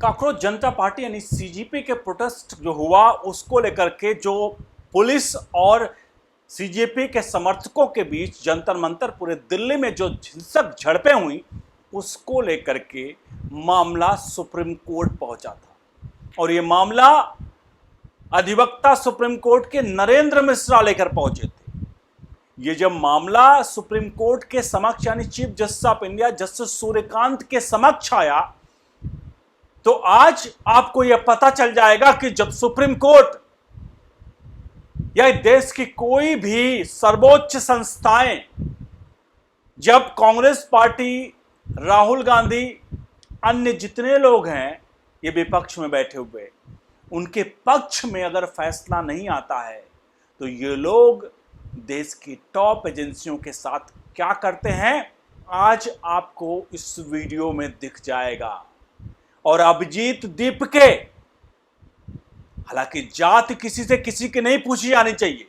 Cockroach जनता party यानी CJP के protest जो हुआ उसको लेकर के जो पुलिस और सीजेपी के समर्थकों के बीच जंतर मंतर पूरे दिल्ली में जो हिंसक झड़पें हुई उसको लेकर के मामला सुप्रीम कोर्ट पहुंचा था। और ये मामला अधिवक्ता सुप्रीम कोर्ट के नरेंद्र मिश्रा लेकर पहुंचे थे। ये जब मामला सुप्रीम कोर्ट के समक्ष यानी chief justice of India justice Suryakant के समक्ष आया तो आज आपको यह पता चल जाएगा कि जब सुप्रीम कोर्ट या देश की कोई भी सर्वोच्च संस्थाएं, जब कांग्रेस पार्टी, राहुल गांधी, अन्य जितने लोग हैं ये विपक्ष में बैठे हुए, उनके पक्ष में अगर फैसला नहीं आता है तो ये लोग देश की टॉप एजेंसियों के साथ क्या करते हैं आज आपको इस वीडियो में दिख जाएगा। और अभिजीत दीपके, हालांकि जात किसी से किसी की नहीं पूछी जानी चाहिए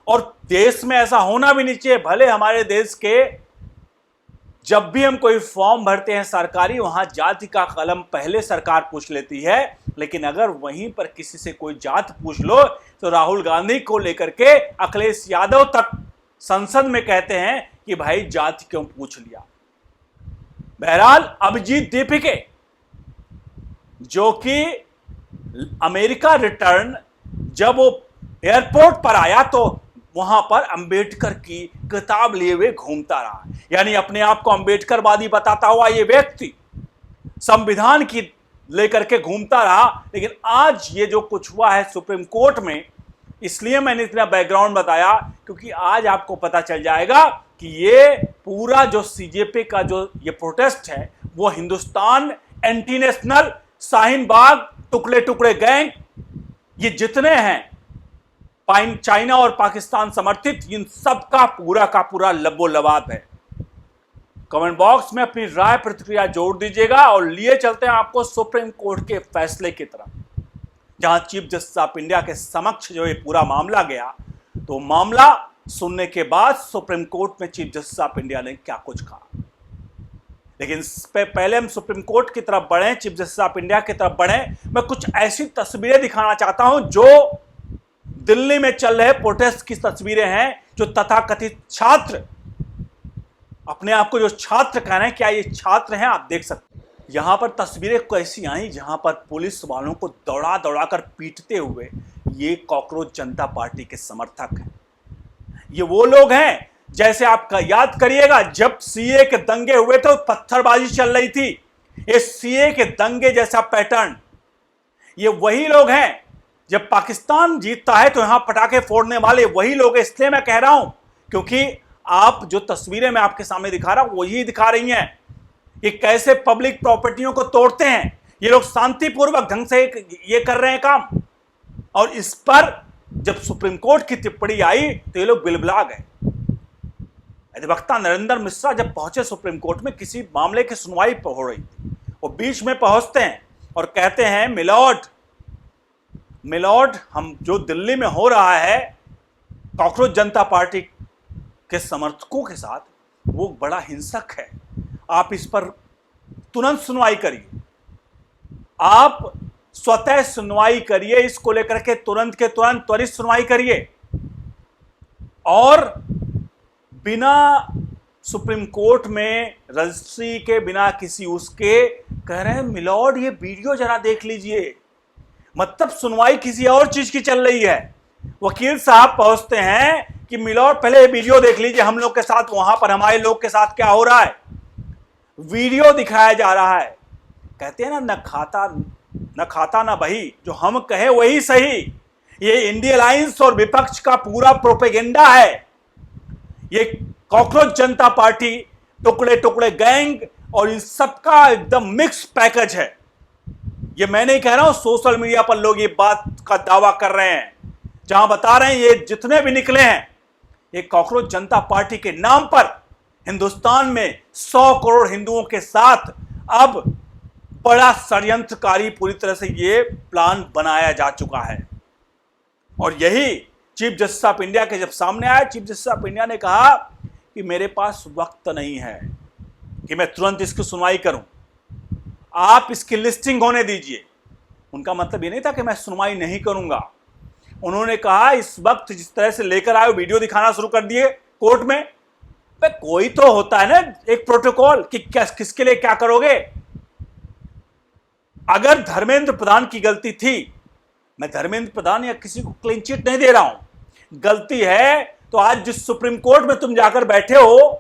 और देश में ऐसा होना भी नहीं चाहिए। भले हमारे देश के जब भी हम कोई फॉर्म भरते हैं सरकारी, वहां जाति का कलम पहले सरकार पूछ लेती है, लेकिन अगर वहीं पर किसी से कोई जात पूछ लो तो राहुल गांधी को लेकर के अखिलेश यादव तक संसद में कहते हैं कि भाई जाति क्यों पूछ लिया। बहरहाल अभिजीत दीपके जो कि अमेरिका रिटर्न जब वो एयरपोर्ट पर आया तो वहां पर अंबेडकर की किताब लिए हुए घूमता रहा, यानी अपने आप को अंबेडकरवादी बताता हुआ ये व्यक्ति संविधान की लेकर के घूमता रहा। लेकिन आज ये जो कुछ हुआ है सुप्रीम कोर्ट में, इसलिए मैंने इतना बैकग्राउंड बताया क्योंकि आज आपको पता चल जाएगा कि ये पूरा जो सीजेपी का जो ये प्रोटेस्ट है वो हिंदुस्तान एंटी नेशनल, शाहीन बाग, टुकड़े टुकड़े गैंग, ये जितने हैं चाइना और पाकिस्तान समर्थित, इन सब का पूरा लबो लबाब है। कमेंट बॉक्स में अपनी राय प्रतिक्रिया जोड़ दीजिएगा और लिए चलते हैं आपको सुप्रीम कोर्ट के फैसले की तरफ, जहां चीफ जस्टिस ऑफ इंडिया के समक्ष जो ये पूरा मामला गया। तो मामला सुनने के बाद सुप्रीम कोर्ट में चीफ जस्टिस ऑफ इंडिया ने क्या कुछ कहा, लेकिन इस पे पहले हम सुप्रीम कोर्ट की तरफ बढ़े, चीफ जस्टिस ऑफ इंडिया की तरफ बढ़े। मैं कुछ ऐसी तस्वीरें दिखाना चाहता हूं जो दिल्ली में चल रहे प्रोटेस्ट की तस्वीरें हैं, जो तथाकथित छात्र, अपने आप को जो छात्र कह रहे हैं, क्या ये छात्र हैं आप देख सकते हैं। यहां पर तस्वीरें कैसी आई जहां पर पुलिस वालों को दौड़ा दौड़ा कर पीटते हुए ये कॉकरोच जनता पार्टी के समर्थक हैं। ये वो लोग हैं, जैसे आप याद करिएगा जब सीए के दंगे हुए थे पत्थरबाजी चल रही थी, ये सीए के दंगे जैसा पैटर्न। ये वही लोग हैं, जब पाकिस्तान जीतता है तो यहां पटाखे फोड़ने वाले वही लोग हैं। इसलिए मैं कह रहा हूं क्योंकि आप जो तस्वीरें मैं आपके सामने दिखा रहा हूं वही दिखा रही हैं कि कैसे पब्लिक प्रॉपर्टियों को तोड़ते हैं ये लोग, शांतिपूर्वक ढंग से ये कर रहे हैं काम। और इस पर जब सुप्रीम कोर्ट की टिप्पणी आई तो ये लोग बिलबिला गए। अधिवक्ता नरेंद्र मिश्रा जब पहुंचे सुप्रीम कोर्ट में, किसी मामले की सुनवाई हो रही थी, वो बीच में पहुंचते हैं और कहते हैं मिलॉर्ड, हम जो दिल्ली में हो रहा है कॉकरोच जनता पार्टी के समर्थकों के साथ वो बड़ा हिंसक है, आप इस पर तुरंत सुनवाई करिए, आप स्वतः सुनवाई करिए, इसको लेकर के तुरंत के तुरंत त्वरित सुनवाई करिए। और बिना सुप्रीम कोर्ट में रजिस्ट्री के, बिना किसी उसके, कह रहे हैं मिलॉर्ड ये वीडियो जरा देख लीजिए। मतलब सुनवाई किसी और चीज की चल रही है। वकील साहब पहुंचते हैं कि मिलॉर्ड पहले ये वीडियो देख लीजिए, हम लोग के साथ वहां पर हमारे लोग के साथ क्या हो रहा है, वीडियो दिखाया जा रहा है। कहते हैं ना, न खाता ना बही, जो हम कहे वही सही। ये इंडिया अलायंस और विपक्ष का पूरा प्रोपेगेंडा है। ये कॉकरोच जनता पार्टी, टुकड़े टुकड़े गैंग और इन सबका एकदम मिक्स पैकेज है। ये मैं नहीं कह रहा हूं, सोशल मीडिया पर लोग ये बात का दावा कर रहे हैं, जहां बता रहे हैं ये जितने भी निकले हैं ये कॉकरोच जनता पार्टी के नाम पर हिंदुस्तान में 100 करोड़ हिंदुओं के साथ अब बड़ा षड्यंत्रकारी पूरी तरह से ये प्लान बनाया जा चुका है। और यही चीफ जस्टिस ऑफ इंडिया के जब सामने आया, चीफ जस्टिस ऑफ इंडिया ने कहा कि मेरे पास वक्त नहीं है कि मैं तुरंत इसकी सुनवाई करूं। आप इसकी लिस्टिंग होने दीजिए। उनका मतलब ये नहीं था कि मैं सुनवाई नहीं करूंगा। उन्होंने कहा इस वक्त जिस तरह से लेकर आए वीडियो दिखाना शुरू कर दिए कोर्ट में, कोई तो होता है ना एक प्रोटोकॉल कि किसके लिए क्या करोगे। अगर धर्मेंद्र प्रधान की गलती थी, मैं धर्मेंद्र प्रधान या किसी को क्लीन चिट नहीं दे रहा हूं, गलती है तो आज जिस सुप्रीम कोर्ट में तुम जाकर बैठे हो,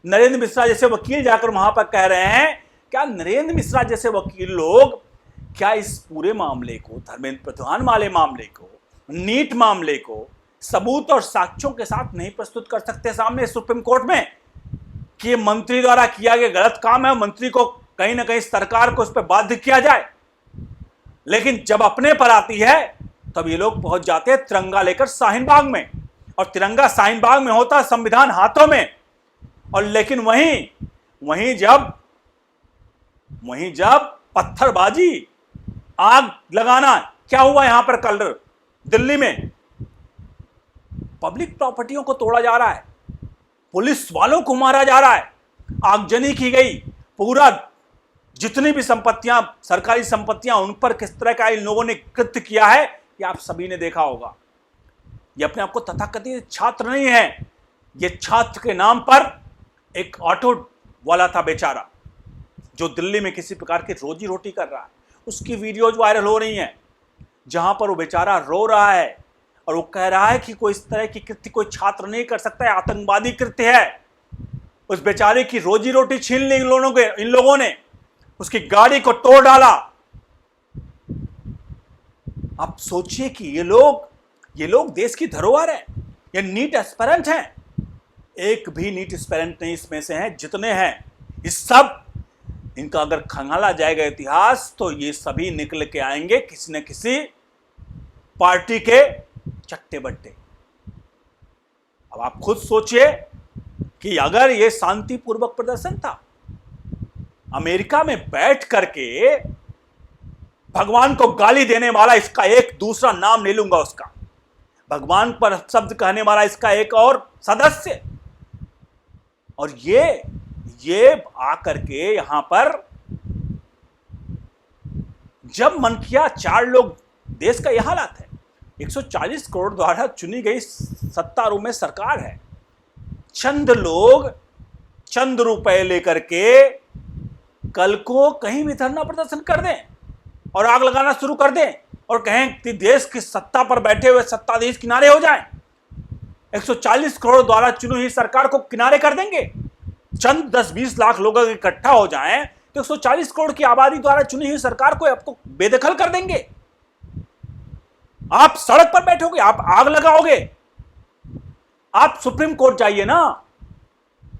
नरेंद्र मिश्रा जैसे वकील जाकर वहां पर कह रहे हैं, क्या नरेंद्र मिश्रा जैसे वकील लोग क्या इस पूरे मामले को, धर्मेंद्र प्रधान वाले मामले को, नीट मामले को सबूत और साक्ष्यों के साथ नहीं प्रस्तुत कर सकते सामने सुप्रीम कोर्ट में कि ये मंत्री द्वारा किया गया गलत काम है, मंत्री को कहीं ना कहीं सरकार को उस पर बाध्य किया जाए। लेकिन जब अपने पर आती है तब ये लोग पहुंच जाते हैं तिरंगा लेकर शाहीन बाग में, और तिरंगा शाहीन बाग में होता संविधान हाथों में, और लेकिन वहीं जब पत्थरबाजी, आग लगाना, क्या हुआ यहां पर कल दिल्ली में, पब्लिक प्रॉपर्टियों को तोड़ा जा रहा है, पुलिस वालों को मारा जा रहा है, आगजनी की गई, पूरा जितनी भी संपत्तियां, सरकारी संपत्तियां, उन पर किस तरह का इन लोगों ने कृत्य किया है ये आप सभी ने देखा होगा। ये अपने आप को तथाकथित छात्र नहीं है, ये छात्र के नाम पर एक ऑटो वाला था बेचारा जो दिल्ली में किसी प्रकार की रोजी रोटी कर रहा है, उसकी वीडियोज वायरल हो रही हैं जहां पर वो बेचारा रो रहा है और वो कह रहा है कि कोई इस तरह की कृत्य कोई छात्र नहीं कर सकता है, आतंकवादी कृत्य है। उस बेचारे की रोजी रोटी छीन ली इन लोगों ने, उसकी गाड़ी को तोड़ डाला। आप सोचिए कि ये लोग देश की धरोहर है, ये नीट एस्पिरेंट हैं, एक भी नीट एस्पिरेंट नहीं इसमें से हैं जितने हैं, इस सब इनका अगर खंगाला जाएगा इतिहास तो ये सभी निकल के आएंगे किसी न किसी पार्टी के चट्टे बट्टे। अब आप खुद सोचिए कि अगर ये शांतिपूर्वक प्रदर्शन था, अमेरिका में बैठ करके भगवान को गाली देने वाला, इसका एक दूसरा नाम नहीं लूंगा उसका, भगवान पर शब्द कहने वाला इसका एक और सदस्य, और ये आकर के यहां पर जब मन किया 4 लोग, देश का यह हालात है, 140 करोड़ द्वारा चुनी गई सत्तारूढ़ में सरकार है, चंद लोग चंद रुपए लेकर के कल को कहीं भी धरना प्रदर्शन कर दें और आग लगाना शुरू कर दें और कहें कि देश की सत्ता पर बैठे हुए सत्ताधीश किनारे हो जाएं, 140 करोड़ द्वारा चुनी हुई सरकार को किनारे कर देंगे, चंद 10-20 लाख लोग इकट्ठा हो जाएं तो 140 करोड़ की आबादी द्वारा चुनी हुई सरकार को आपको बेदखल कर देंगे। आप सड़क पर बैठोगे, आप आग लगाओगे। आप सुप्रीम कोर्ट जाइए ना,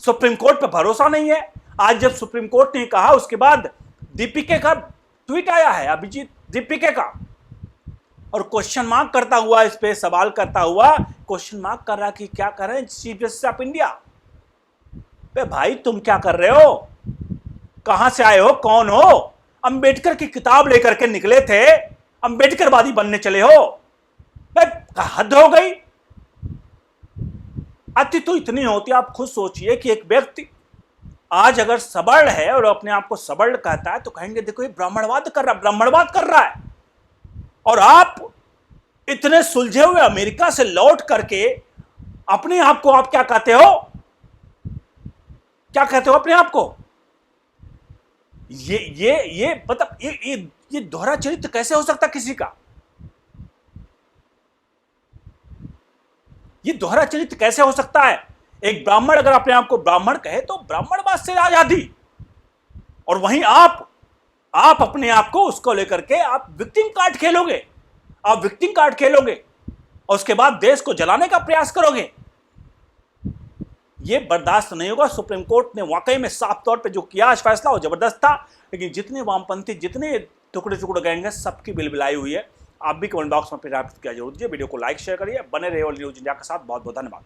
सुप्रीम कोर्ट पर भरोसा नहीं है। आज जब सुप्रीम कोर्ट ने कहा, उसके बाद दीपिके का ट्वीट आया है, अभिजीत दीपिके का, और क्वेश्चन मार्क करता हुआ, इस पे सवाल करता हुआ क्वेश्चन मार्क कर रहा कि क्या कर रहे हैं चीफ जस्टिस ऑफ इंडिया। भाई तुम क्या कर रहे हो, कहां से आए हो, कौन हो? अंबेडकर की किताब लेकर के निकले थे, अंबेडकरवादी बनने चले हो? हद हो गई। अति तो इतनी होती, आप खुद सोचिए कि एक व्यक्ति आज अगर सबल है और अपने आप को सबल कहता है तो कहेंगे देखो ये ब्राह्मणवाद कर रहा है। और आप इतने सुलझे हुए अमेरिका से लौट करके अपने आप को आप क्या कहते हो, अपने आप को? ये मतलब ये दोहरा चरित्र कैसे हो सकता किसी का? ये दोहरा चरित्र कैसे हो सकता है? एक ब्राह्मण अगर अपने आप को ब्राह्मण कहे तो ब्राह्मणवाद से आजादी, और वहीं आप अपने आप को उसको लेकर के आप विक्टिम कार्ड खेलोगे, और उसके बाद देश को जलाने का प्रयास करोगे। यह बर्दाश्त नहीं होगा। सुप्रीम कोर्ट ने वाकई में साफ तौर पे जो किया आज फैसला वो जबरदस्त था, लेकिन जितने वामपंथी, जितने टुकड़े गएंगे, सबकी बिलबिलाई हुई है। आप भी कमेंट बॉक्स में अपनी राय प्रतिक्रिया जरूर दीजिए। वीडियो को लाइक शेयर करिए, बने रहिए न्यूज़ इंडिया के साथ। बहुत बहुत धन्यवाद।